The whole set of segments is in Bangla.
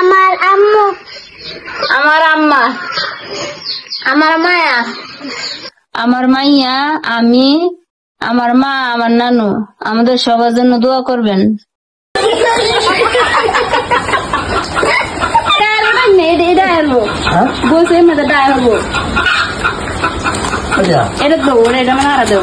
আমার আম্মু, আমার আম্মা, আমার মায়া, আমার মাইয়া, আমি, আমার মা, আমার নানু। আমাদের সবার জন্য দোয়া করবেন। এটা তো এটা মানে আরো দেব।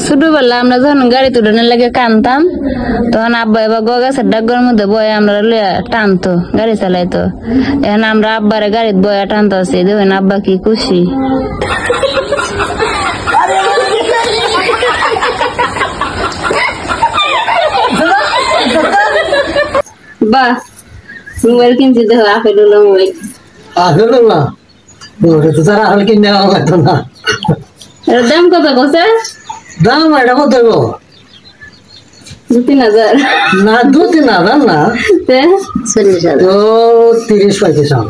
ছোটবেলা আমরা যখন গাড়ি তুলে লাগে কানতাম, তখন আব্বা এবার গাছের ডাকর মধ্যে বয়ে আমরা টানতো, গাড়ি চালাইতো। এখন আমরা আব্বারে গাড়িতে বয়া টানতো আছি, দেখেন আব্বা কি খুশি। বাহ, মোবাইল কিনছি দেখো, আপেল হলো মোবাইল। আপেল না, তো তারা আপেল কিনে নেওয়া লাগতো না। এর দাম কত কছে? দাম এটা কত গো? 2-3 হাজার না, 2-3 হাজার না, 40,000। তো 30-35 হাজার।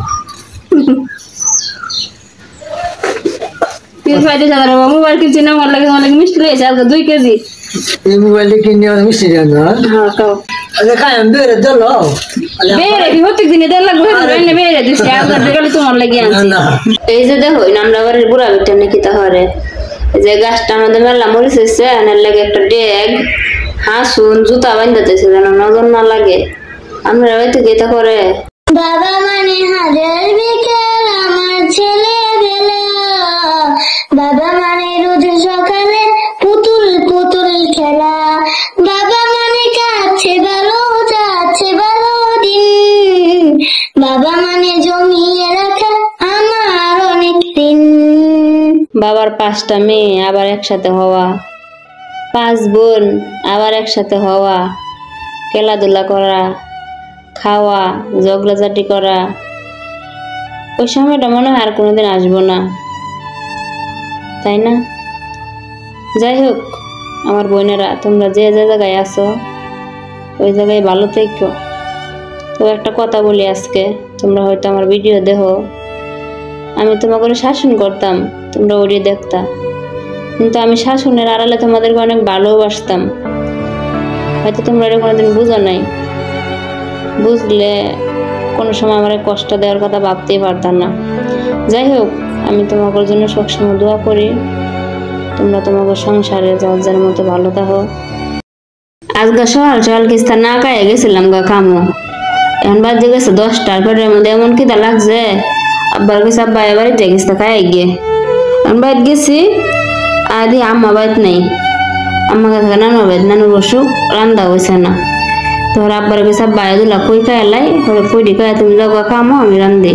30-35 হাজার মোবাইল কিনছি না, আমার লাগে মিষ্টি লেগেছে আজকে 2 কেজি। এই মোবাইলটি কিনে মিষ্টি দেন না? হ্যাঁ, খাও। আচ্ছা খাই আমি বেড়ে দিল বেড়ে কি প্রত্যেক দিনে দেড় লাগবে, বেড়ে দিচ্ছি আজকে তোমার লাগে আনছি। এই যে দেখো আমরা বাড়ির বুড়া বেটা নাকি তাহলে এই যে গাছটা আমাদের মেলা মরিচ হয়েছে, এর লাগে একটা ডেগ হাসুন জুতা বাঁধাতেছে যেন নজর না লাগে। আমরা হয়তো গেতা করে বাবা মানে হাজার বিকেল আমার ছেলে বেলা, বাবা মানে রোজ সকালে পুতুল পুতুল খেলা, বাবা মানে কাছে ভালো যাচ্ছে ভালো দিন, বাবা মানে জমিয়ে রাখা আমার অনেক দিন। বাবার 5টা মেয়ে আবার একসাথে হওয়া, 5 বোন আবার একসাথে হওয়া, খেলাধুলা করা, খাওয়া, ঝগড়াঝাটি করা, ওই সময়টা মনে হয় আর কোনোদিন আসবো না, তাই না? যাই হোক আমার বোনেরা, তোমরা যে যে জায়গায় আছো ওই জায়গায় ভালো থেকো। তো একটা কথা বলি আজকে, তোমরা হয়তো আমার ভিডিও দেখো, আমি তোমাকে শাসন করতাম, তোমরা ওটি দেখতা, কিন্তু আমি শাসনের আড়ালে তোমাদেরকে অনেক ভালোবাসতাম। হয়তো তোমরা এটা কোনোদিন বুঝো নাই, বুঝলে কোনো সময় আমার কষ্ট দেওয়ার কথা ভাবতেই পারতাম না। যাই হোক, আমি তোমাদের জন্য সবসময় দোয়া করি, তোমরা তোমাদের সংসারে যার মতো ভালো থাকো। আজকে সকাল সকাল কিস্তা না খাইয়ে গেছিলাম গা কামো, এখন বাজে গেছে 10টার পরের মধ্যে এমন খিদা লাগছে, আব্বার কাছে আব্বা বাড়িতে গেছে খাইয়ে গিয়ে। এখন বাড়িতে গেছি আর দি আম্মা বাড়িতে নেই, আম্মা কাছে নানুর বাড়িতে, নানুর অসুখ, রান্না হয়েছে না। তোর আব্বার কাছে আব্বা দুলা কই খাইলাই, কই খাই তুমি যাও খামো, আমি রান্ধি।